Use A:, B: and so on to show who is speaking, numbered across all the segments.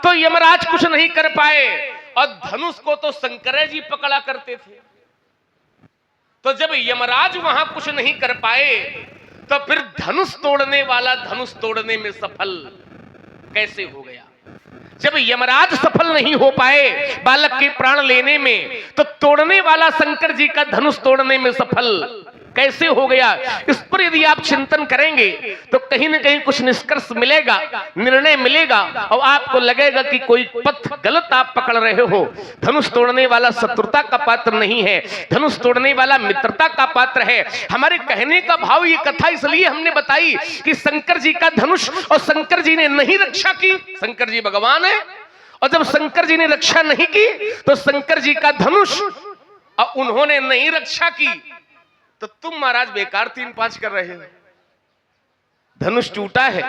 A: तो यमराज कुछ नहीं कर पाए, और धनुष को तो शंकर जी पकड़ा करते थे। तो जब यमराज वहां कुछ नहीं कर पाए, तो फिर धनुष तोड़ने वाला धनुष तोड़ने में सफल कैसे हो गया? जब यमराज सफल नहीं हो पाए बालक के प्राण लेने में, तो तोड़ने वाला शंकर जी का धनुष तोड़ने में सफल कैसे हो गया? इस पर यदि आप चिंतन करेंगे तो कहीं ना कहीं कुछ निष्कर्ष मिलेगा, निर्णय मिलेगा, और आपको लगेगा कि कोई पथ गलत आप पकड़ रहे हो। धनुष तोड़ने वाला शत्रुता का पात्र नहीं है, धनुष तोड़ने वाला मित्रता का पात्र है। हमारे कहने का भाव, ये कथा इसलिए हमने बताई कि शंकर जी का धनुष, और शंकर जी ने नहीं रक्षा की। शंकर जी भगवान है, और जब शंकर जी ने रक्षा नहीं की तो शंकर जी का धनुष और उन्होंने नहीं रक्षा की, तो तुम महाराज बेकार 3-5 कर रहे हो। धनुष टूटा है,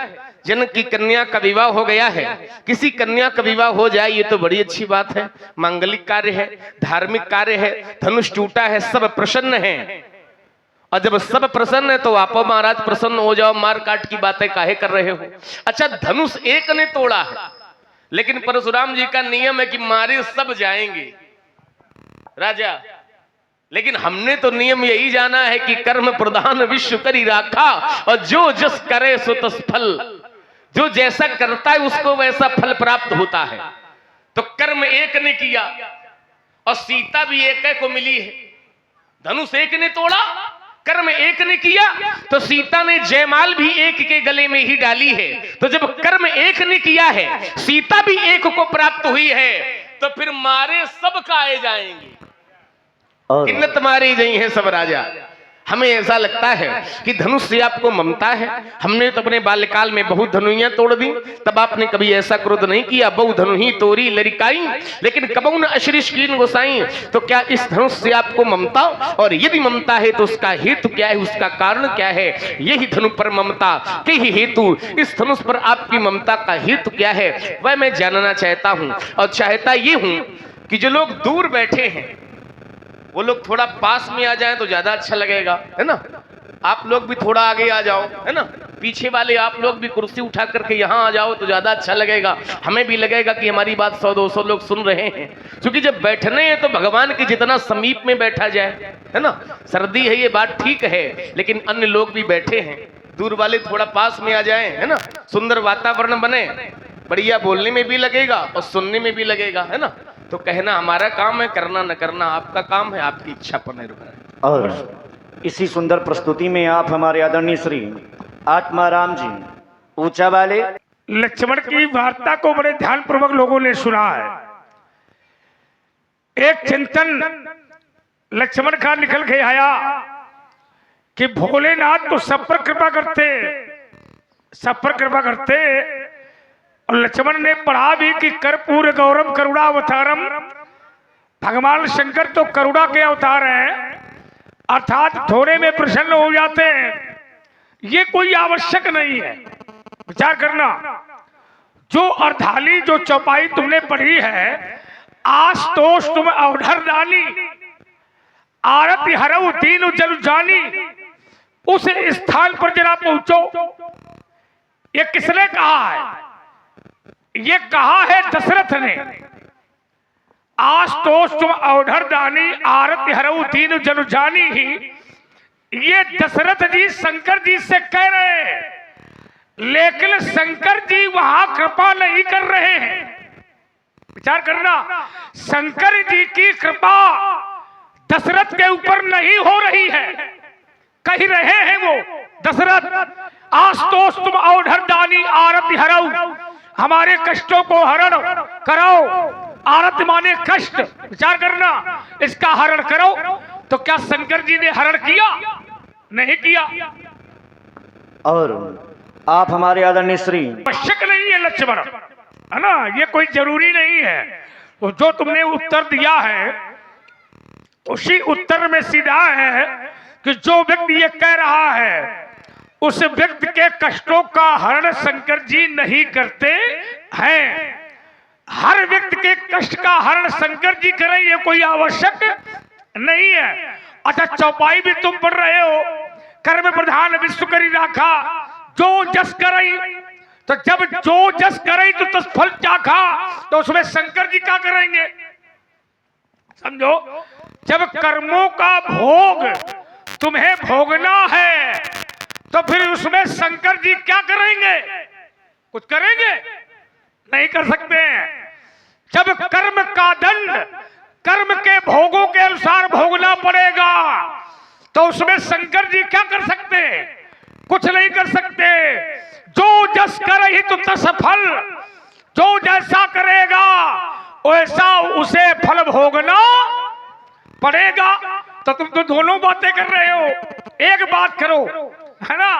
A: जनक की कन्या का विवाह हो गया है। किसी कन्या का विवाह हो जाए ये तो बड़ी अच्छी बात है, मांगलिक कार्य है, धार्मिक कार्य है। धनुष टूटा है, सब प्रसन्न है, और जब सब प्रसन्न है तो आप महाराज प्रसन्न हो जाओ, मार काट की बातें काहे कर रहे हो? अच्छा, धनुष एक ने तोड़ा है, लेकिन परशुराम जी का नियम है कि मारे सब जाएंगे राजा। लेकिन हमने तो नियम यही जाना है कि कर्म प्रधान विश्व करी राखा, और जो जस करे सो तस फल। जो जैसा करता है उसको वैसा फल प्राप्त होता है। तो कर्म एक ने किया, और सीता भी एक को मिली है। धनुष एक ने तोड़ा, कर्म एक ने किया, तो सीता ने जयमाल भी एक के गले में ही डाली है। तो जब कर्म एक ने किया है, सीता भी एक को प्राप्त हुई है, तो फिर मारे सब काए जाएंगे, किन्नत मारी गई है सब राजा। हमें ऐसा लगता है कि धनुष से आपको ममता है। हमने तो अपने बाल्यकाल में बहुत धनुइयां तोड़ दी, तब आपने कभी ऐसा क्रोध नहीं किया, बहु धनुही तोरी लरिकाई, लेकिन कबहु न अशरीष कीन गोसाई। तो क्या इस धनुष से आपको ममता? और यदि ममता है तो उसका हेतु क्या है, उसका कारण क्या है? यही धनु पर ममता के ही हेतु, इस धनुष पर आपकी ममता का हेतु क्या है, वह मैं जानना चाहता हूं। और चाहता ये हूं कि जो लोग दूर बैठे हैं वो लोग थोड़ा पास में आ जाएं तो ज्यादा अच्छा लगेगा, है ना? आप लोग भी थोड़ा आगे आ जाओ, है ना? पीछे वाले आप लोग भी कुर्सी उठा करके यहाँ आ जाओ तो ज्यादा अच्छा लगेगा। हमें भी लगेगा कि हमारी बात 100-200 लोग सुन रहे हैं। क्योंकि जब बैठने हैं तो भगवान के जितना समीप में बैठा जाए, है ना? सर्दी है ये बात ठीक है, लेकिन अन्य लोग भी बैठे हैं, दूर वाले थोड़ा पास में आ जाए, है ना? सुंदर वातावरण बने, बढ़िया बोलने में भी लगेगा और सुनने में भी लगेगा, है ना? तो कहना हमारा काम है, करना न करना आपका काम है, आपकी इच्छा पर निर्भर है।
B: और इसी सुंदर प्रस्तुति में आप हमारे आदरणीय श्री आत्माराम जी ऊंचा वाले
C: लक्ष्मण की वार्ता को बड़े ध्यान पूर्वक लोगों ने सुना है। एक चिंतन लक्ष्मण का निकल के आया कि भोलेनाथ तो सब पर कृपा करते, सब पर कृपा करते, और लक्ष्मण ने पढ़ा भी कि कर्पूर गौरम करुणा अवतारम, भगवान शंकर तो करुणा के अवतार हैं, अर्थात थोड़े में प्रसन्न हो जाते हैं। ये कोई आवश्यक नहीं है। विचार करना, जो अर्धाली जो चौपाई तुमने पढ़ी है, आस्तोष तुम अवधर दानी, आरती हरऊ दीन जल जानी, उस स्थान पर जरा पहुंचो। ये किसने कहा है? ये कहा है दशरथ ने। आस्तोष तुम अवधर दानी, आरती हरऊ दीन जन जानी ही, ये दशरथ जी शंकर जी से कह रहे हैं, लेकिन शंकर जी वहां कृपा नहीं कर रहे हैं। विचार करना, शंकर जी की कृपा दशरथ के ऊपर नहीं हो रही है। कह रहे हैं वो दशरथ, आस्तोष तुम अवधर दानी, आरती हरऊ, हमारे कष्टों को हरण कराओ। आरती माने कष्ट। विचार करना, इसका हरण करो। तो क्या शंकर जी ने हरण किया? नहीं किया।
B: और आप हमारे आदरणीय श्री
C: आवश्यक नहीं है लक्ष्मण, है ना? ये कोई जरूरी नहीं है। तो जो तुमने उत्तर दिया है उसी उत्तर में सीधा है कि जो व्यक्ति ये कह रहा है उस व्यक्ति के कष्टों का हरण शंकर जी नहीं करते हैं। हर व्यक्ति के कष्ट का हरण शंकर जी करें, ये कोई आवश्यक नहीं है। अच्छा, चौपाई भी तुम पढ़ रहे हो, कर्म प्रधान विश्व करी राखा, जो जस करई तो जब जो जस करे तो तस फल चाखा, तो उसमें शंकर जी क्या करेंगे? समझो, जब कर्मों का भोग तुम्हें भोगना है तो फिर उसमें शंकर जी क्या करेंगे? कुछ करेंगे? नहीं कर सकते हैं। जब कर्म का दंड कर्म के भोगों के अनुसार भोगना पड़ेगा तो उसमें शंकर जी क्या कर सकते? कुछ नहीं कर सकते। जो जस करे तो तस फल, जो जैसा करेगा वैसा उसे फल भोगना पड़ेगा। तो तुम तो दोनों बातें कर रहे हो, एक बात करो, है ना?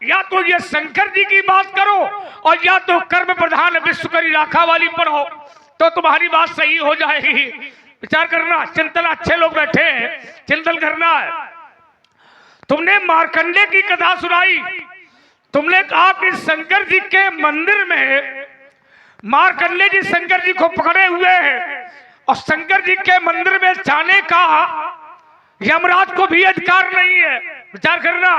C: या तो ये शंकर जी की बात करो और या तो कर्म प्रधान विश्व करी राखा वाली पढ़ो, तो तुम्हारी बात सही हो जाएगी। विचार करना, चिंतन, अच्छे लोग बैठे हैं, चिंतन करना है। तुमने मार्कंडे की कथा सुनाई, तुमने कहा कि शंकर जी के मंदिर में मार्कंडे जी शंकर जी को पकड़े हुए हैं और शंकर जी के मंदिर में जाने का यमराज को भी अधिकार नहीं है। विचार करना।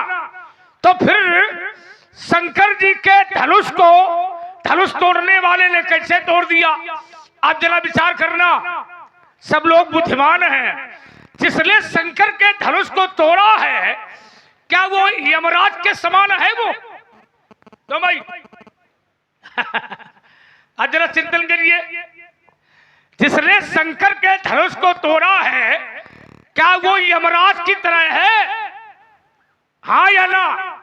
C: तो फिर शंकर जी के धनुष को धनुष तोड़ने वाले ने कैसे तोड़ दिया? आप जरा विचार करना। सब लोग बुद्धिमान हैं। जिसने शंकर के धनुष को तोड़ा है, क्या वो यमराज के समान है? वो तो भाई आज जरा चिंतन करिए। जिसने शंकर के धनुष को तोड़ा है, क्या वो यमराज की तरह है? हाँ या ना?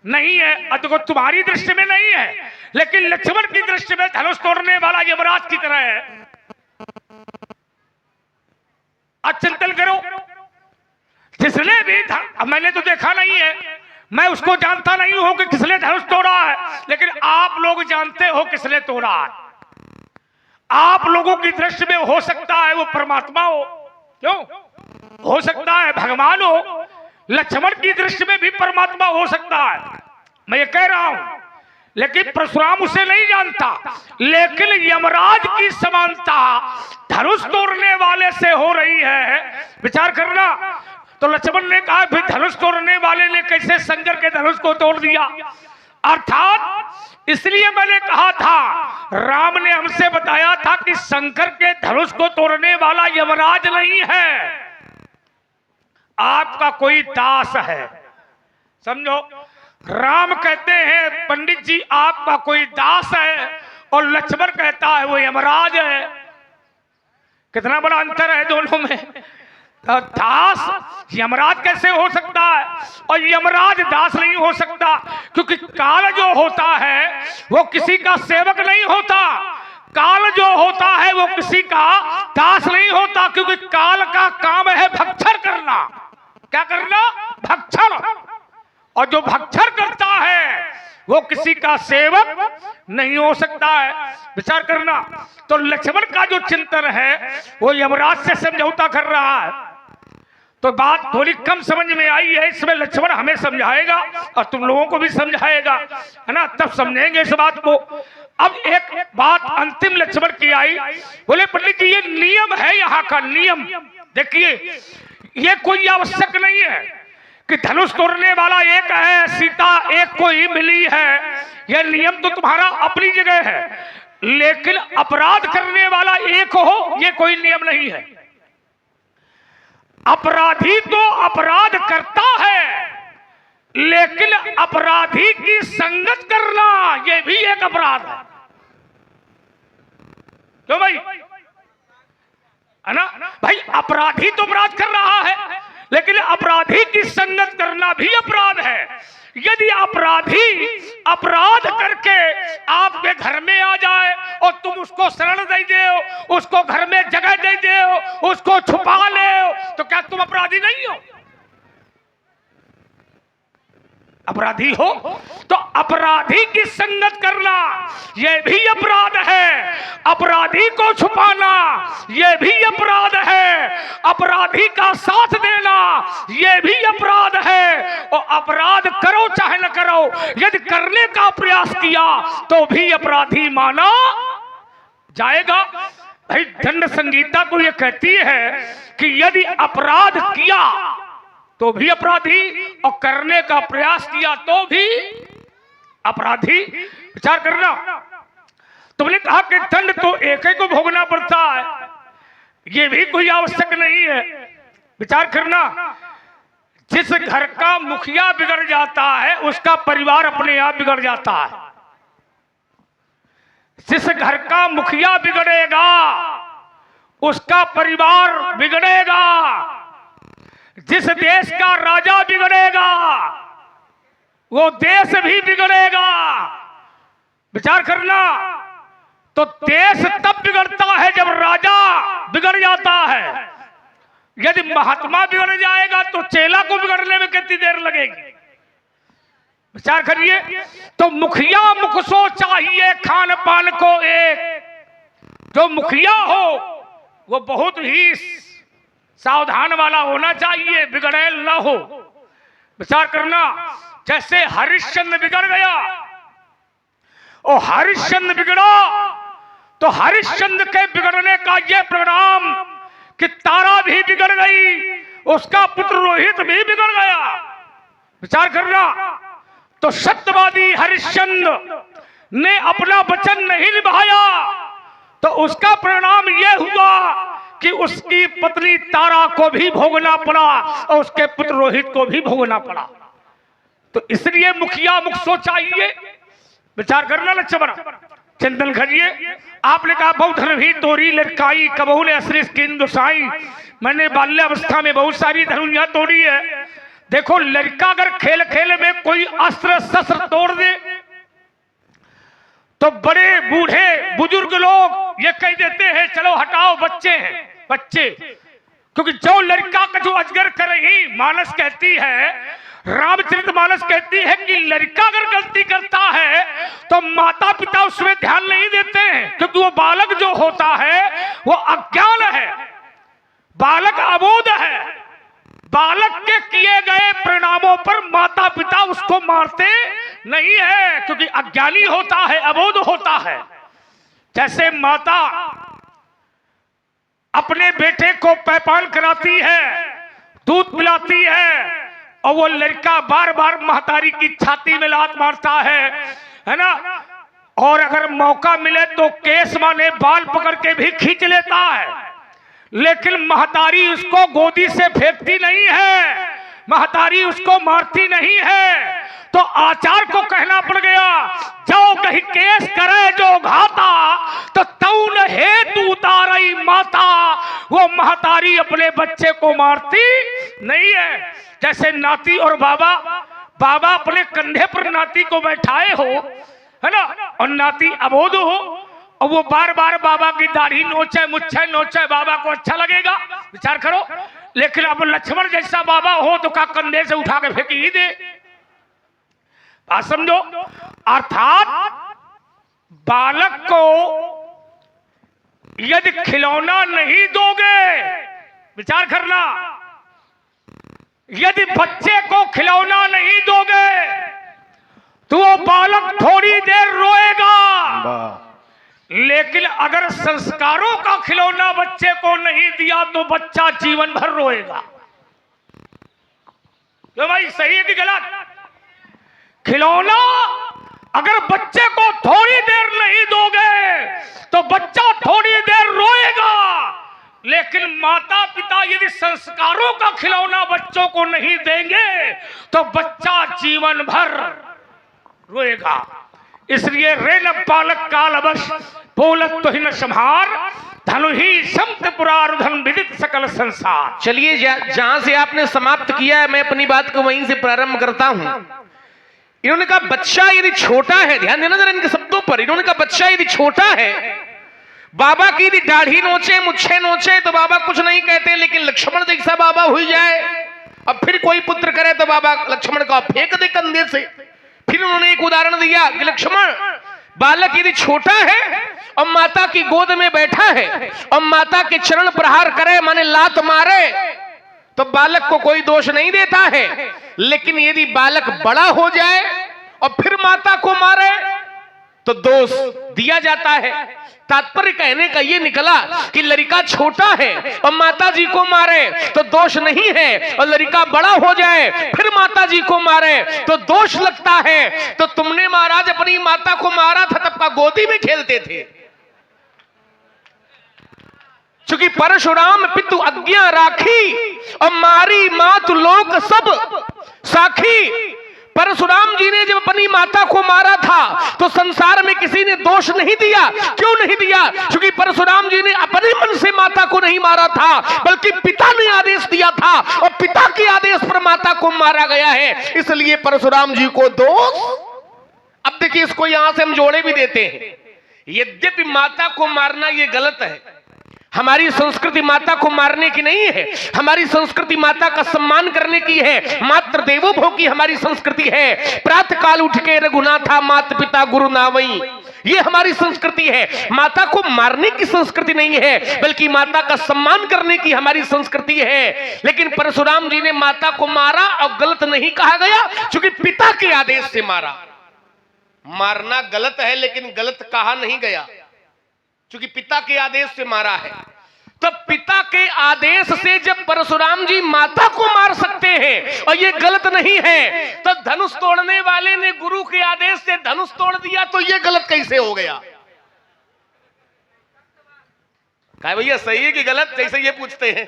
C: नहीं है। तो तुम्हारी दृष्टि में नहीं है, लेकिन लक्ष्मण की दृष्टि में धनुष तोड़ने वाला यमराज की तरह है। आज चिंतन करो। जिसने भी मैंने तो देखा नहीं है, मैं उसको जानता नहीं हूं कि किसने धनुष तोड़ा है, लेकिन आप लोग जानते हो किसने तोड़ा है। आप लोगों की दृष्टि में हो सकता है वो परमात्मा हो, क्यों? हो सकता है भगवान हो, लक्ष्मण की दृष्टि में भी परमात्मा हो सकता है, मैं ये कह रहा हूं। लेकिन परशुराम उसे नहीं जानता, लेकिन यमराज की समानता धनुष तोड़ने वाले से हो रही है। विचार करना। तो लक्ष्मण ने कहा फिर धनुष तोड़ने वाले ने कैसे शंकर के धनुष को तोड़ दिया? अर्थात इसलिए मैंने कहा था, राम ने हमसे बताया था कि शंकर के धनुष को तोड़ने वाला यमराज नहीं है, आपका कोई दास है। समझो, राम कहते हैं पंडित जी आपका कोई दास है, और लक्ष्मण कहता है वो यमराज है। कितना बड़ा अंतर है दोनों में। तो दास यमराज कैसे हो सकता है और यमराज दास नहीं हो सकता? क्योंकि काल जो होता है वो किसी का सेवक नहीं होता, काल जो होता है वो किसी का दास नहीं होता, क्योंकि काल का काम है भक्षण करना। क्या करना? भक्षण। और जो भक्षण करता है वो किसी का सेवक नहीं हो सकता है। विचार करना। तो लक्ष्मण का जो चिंतन है वो यमराज से समझौता कर रहा है। तो बात थोड़ी कम समझ में आई है, इसमें लक्ष्मण हमें समझाएगा और तुम लोगों को भी समझाएगा, है ना? तब समझेंगे इस बात को। अब एक बात अंतिम लक्ष्मण की आई, बोले पंडित जी ये नियम है यहाँ का, नियम देखिए, ये कोई आवश्यक नहीं है कि धनुष तोड़ने वाला एक है, सीता एक को ही मिली है। यह नियम तो तुम्हारा अपनी जगह है, लेकिन अपराध करने वाला एक हो ये कोई नियम नहीं है। अपराधी तो अपराध करता है, लेकिन अपराधी की संगत करना यह भी एक अपराध है। क्यों भाई? है ना भाई? अपराधी तो अपराध कर रहा है, लेकिन अपराधी की संगत करना भी अपराध है। यदि अपराधी अपराध करके आपके घर में आ जाए और तुम उसको शरण दे दो, उसको घर में जगह दे दो, उसको छुपा ले, तो क्या तुम अपराधी नहीं हो? अपराधी हो। तो अपराधी की संगत करना यह भी अपराध है, अपराधी को छुपाना यह भी अपराध है, अपराधी का साथ देना यह भी अपराध है। और अपराध करो चाहे न करो, यदि करने का प्रयास किया तो भी अपराधी माना जाएगा। भाई दंड संहिता तो यह कहती है कि यदि अपराध किया तो भी अपराधी, और करने का प्रयास किया तो भी अपराधी। विचार करना। तुमने कहा कि दंड तो एक ही को भोगना पड़ता है, ये भी कोई आवश्यक नहीं है। विचार करना। जिस घर का मुखिया बिगड़ जाता है उसका परिवार अपने आप बिगड़ जाता है। जिस घर का मुखिया बिगड़ेगा उसका परिवार बिगड़ेगा। जिस देश का राजा बिगड़ेगा वो देश भी बिगड़ेगा। विचार करना। तो देश तब बिगड़ता है जब राजा बिगड़ जाता है। यदि महात्मा बिगड़ जाएगा तो चेला को बिगड़ने में कितनी देर लगेगी। विचार करिए। तो मुखिया मुखसो चाहिए खान पान को एक। जो मुखिया हो वो बहुत ही सावधान वाला होना चाहिए, बिगड़ैल ना हो। विचार करना। जैसे हरिश्चंद्र बिगड़ गया और हरिश्चंद्र बिगड़ा तो हरिश्चंद्र के बिगड़ने का यह परिणाम कि तारा भी बिगड़ गई, उसका पुत्र रोहित भी बिगड़ गया। विचार करना। तो सत्यवादी हरिश्चंद्र ने अपना वचन नहीं निभाया तो उसका परिणाम यह हुआ कि उसकी पत्नी तारा को भी भोगना पड़ा और उसके पुत्र रोहित को भी भोगना पड़ा। तो इसलिए मुखिया मुखसो चाहिए। विचार करना लक्ष्मण। चिंतन करिए। आपने कहा बहुधन भी तोड़ी लड़काई कबहू ने अश्रेष किन दुसाई। मैंने बाल्यावस्था में बहुत सारी धनुइयां तोड़ी है। देखो, लड़का अगर खेल खेल में कोई अस्त्र शस्त्र तोड़ दे तो बड़े बूढ़े बुजुर्ग लोग ये कह देते हैं चलो हटाओ, बच्चे हैं बच्चे। क्योंकि जो लड़का का जो अजगर कर रही मानस कहती है, रामचरितमानस कहती है कि लड़का अगर गलती करता है तो माता पिता उसमें ध्यान नहीं देते हैं, क्योंकि वो बालक जो होता है वो अज्ञान है, बालक अबोध है। बालक के किए गए परिणामों पर माता पिता उसको मारते नहीं है, क्योंकि अज्ञानी होता है, अबोध होता है। जैसे माता अपने बेटे को पैपान कराती है, दूध पिलाती है, और वो लड़का बार बार महतारी की छाती में लात मारता है ना। और अगर मौका मिले तो केस माने बाल पकड़ के भी खींच लेता है, लेकिन महतारी उसको गोदी से फेंकती नहीं है, महतारी उसको मारती नहीं है। तो आचार्य को कहना पड़ गया जो कहीं केस करे जो घाता तो तौन हेतु उतारई माता। वो महतारी अपने बच्चे को मारती नहीं है। जैसे नाती और बाबा, बाबा अपने कंधे पर नाती को बैठाए हो, है ना, और नाती अबोध हो और वो बार बार बाबा की दाढ़ी नोचे, मुच्छे नोचे, बाबा को अच्छा लगेगा? विचार करो। लेकिन अब लक्ष्मण जैसा बाबा हो तो का कंधे से उठा के फेंक ही दे। बात समझो। अर्थात बालक को यदि खिलौना नहीं दोगे, विचार करना, यदि बच्चे को खिलौना नहीं दोगे तो वो बालक थोड़ी देर रोएगा, लेकिन अगर संस्कारों का खिलौना बच्चे को नहीं दिया तो बच्चा जीवन भर रोएगा। तो भाई सही है कि गलत? खिलौना अगर बच्चे को थोड़ी देर नहीं दोगे तो बच्चा थोड़ी देर रोएगा, लेकिन माता पिता यदि संस्कारों का खिलौना बच्चों को नहीं देंगे तो बच्चा जीवन भर रोएगा। इसलिए रे न बालक काल अवश बोलत तो ही न संहार, धनु ही समत पुरारुधन विदित सकल संसार।
A: चलिए जहां से आपने समाप्त किया है मैं अपनी बात को वहीं से प्रारंभ करता हूं। इन्होंने कहा बच्चा यदि छोटा है, ध्यान देना जरा इनके शब्दों पर। इन्होंने कहा बच्चा यदि छोटा है, बाबा की यदि दाढ़ी नोचे मुच्छे नोचे तो बाबा कुछ नहीं कहते, लेकिन लक्ष्मण जैसा बाबा हो जाए अब फिर कोई पुत्र करे तो बाबा लक्ष्मण का फेंक दे कंधे से। फिर उन्होंने एक उदाहरण दिया कि लक्ष्मण बालक यदि छोटा है और माता की गोद में बैठा है और माता के चरण प्रहार करे माने लात मारे तो बालक को कोई दोष नहीं देता है, लेकिन यदि बालक बड़ा हो जाए और फिर माता को मारे तो दोष दिया जाता है। तात्पर्य कहने का ये निकला कि लड़का छोटा है और माता जी को मारे तो दोष नहीं है, और लड़का बड़ा हो जाए फिर माता जी को मारे तो दोष लगता है। तो तुमने महाराज अपनी माता को मारा था तब का गोदी में खेलते थे। चूंकि परशुराम पितु आज्ञा राखी और मारी मात लोक सब साखी। परशुराम जी ने जब अपनी माता को मारा था तो संसार में किसी ने दोष नहीं दिया। क्यों नहीं दिया? क्योंकि परशुराम जी ने अपने मन से माता को नहीं मारा था, बल्कि पिता ने आदेश दिया था और पिता के आदेश पर माता को मारा गया है, इसलिए परशुराम जी को दोष। अब देखिए, इसको यहां से हम जोड़े भी देते हैं। यद्यपि माता को मारना यह गलत है, हमारी संस्कृति माता को मारने की नहीं है, हमारी संस्कृति माता का सम्मान करने की है। मातृ देवो भव की हमारी संस्कृति है। प्रातः काल उठ के रघुनाथा मात पिता गुरु नावई, ये हमारी संस्कृति है। माता को मारने की संस्कृति नहीं है, बल्कि माता का सम्मान करने की हमारी संस्कृति है। लेकिन परशुराम जी ने माता को मारा और गलत नहीं कहा गया, क्योंकि पिता के आदेश से मारा। मारना गलत है लेकिन गलत कहा नहीं गया, क्योंकि पिता के आदेश से मारा है। तो पिता के आदेश से जब परशुराम जी माता को मार सकते हैं और ये गलत नहीं है, तो धनुष तोड़ने वाले ने गुरु के आदेश से धनुष तोड़ दिया तो ये गलत कैसे हो गया? कहा भैया सही है कि गलत? जैसे ये पूछते हैं,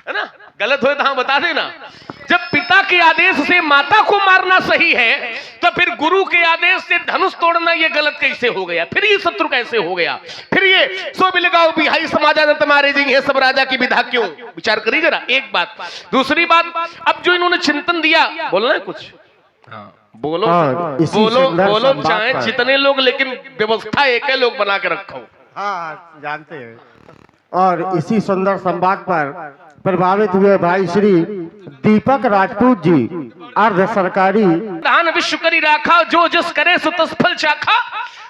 A: है ना? गलत हो तो हाँ बता देना। जब पिता के आदेश से माता को मारना सही है, तो फिर गुरु के आदेश से धनुष तोड़ना ये गलत कैसे हो गया? फिर ये शत्रु कैसे हो गया? फिर ये सो बिलगाओ बिहाई समाजा तुम्हारे जी है सब राजा की विधा क्यों? विचार करिए जरा। एक बात। दूसरी बात, अब जो इन्होंने चिंतन दिया, बोलना है कुछ? हाँ बोलो बोलो बोलो, चाहे जितने लोग, लेकिन व्यवस्था एक है, लोग बना के रखो।
D: हाँ जानते हैं। और इसी सुंदर संवाद पर प्रभावित हुए भाई श्री दीपक राजपूत जी अर्ध सरकारी
A: दान विश्व करी राखा, जो जस करे सो तस फल चाखा।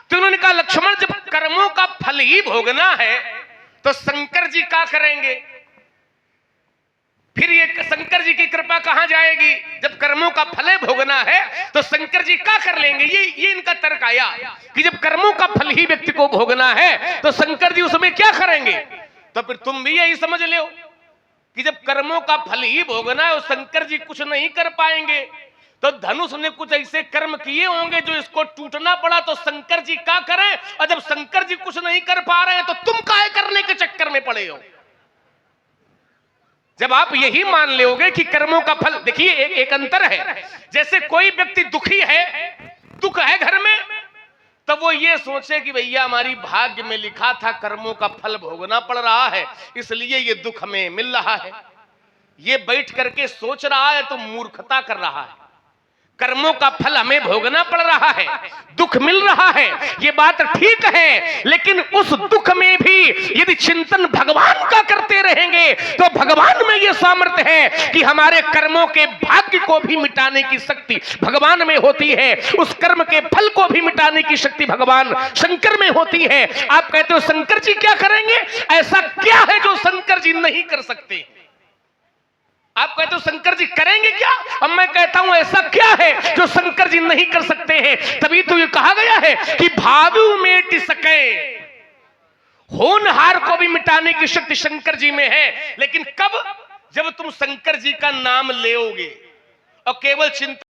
A: तो उन्होंने कहा लक्ष्मण, जब कर्मों का फल ही भोगना है तो शंकर जी क्या करेंगे? फिर ये शंकर जी की कृपा कहां जाएगी? जब कर्मों का फल भोगना है तो शंकर जी क्या कर लेंगे? ये इनका तर्क आया कि जब कर्मों का फल ही व्यक्ति को भोगना है तो शंकर जी उसमें क्या करेंगे? तो फिर तुम भी यही समझ लो कि जब कर्मों का फल ही भोगना है और शंकर जी कुछ नहीं कर पाएंगे, तो धनुष ने कुछ ऐसे कर्म किए होंगे जो इसको टूटना पड़ा, तो शंकर जी क्या करें? और जब शंकर जी कुछ नहीं कर पा रहे हैं तो तुम काहे करने के चक्कर में पड़े हो? जब आप यही मान लोगे कि कर्मों का फल, देखिए एक अंतर है। जैसे कोई व्यक्ति दुखी है, दुख है घर में, तो वो ये सोचे कि भैया हमारी भाग्य में लिखा था कर्मों का फल भोगना पड़ रहा है, इसलिए ये दुख हमें मिल रहा है। ये बैठ करके सोच रहा है तो मूर्खता कर रहा है। कर्मों का फल हमें भोगना पड़ रहा है, दुख मिल रहा है, ये बात ठीक है, लेकिन उस दुख में भी यदि चिंतन भगवान का करते रहेंगे तो भगवान में यह सामर्थ्य है कि हमारे कर्मों के भाग्य को भी मिटाने की शक्ति भगवान में होती है, उस कर्म के फल को भी मिटाने की शक्ति भगवान शंकर में होती है। आप कहते हो शंकर जी क्या करेंगे? ऐसा क्या है जो शंकर जी नहीं कर सकते? आप कहते हो शंकर जी करेंगे क्या? अब मैं कहता हूं ऐसा क्या है जो शंकर जी नहीं कर सकते हैं? तभी तो ये कहा गया है कि भावु मेट सके, होनहार को भी मिटाने की शक्ति शंकर जी में है। लेकिन कब? जब तुम शंकर जी का नाम लेओगे और केवल चिंता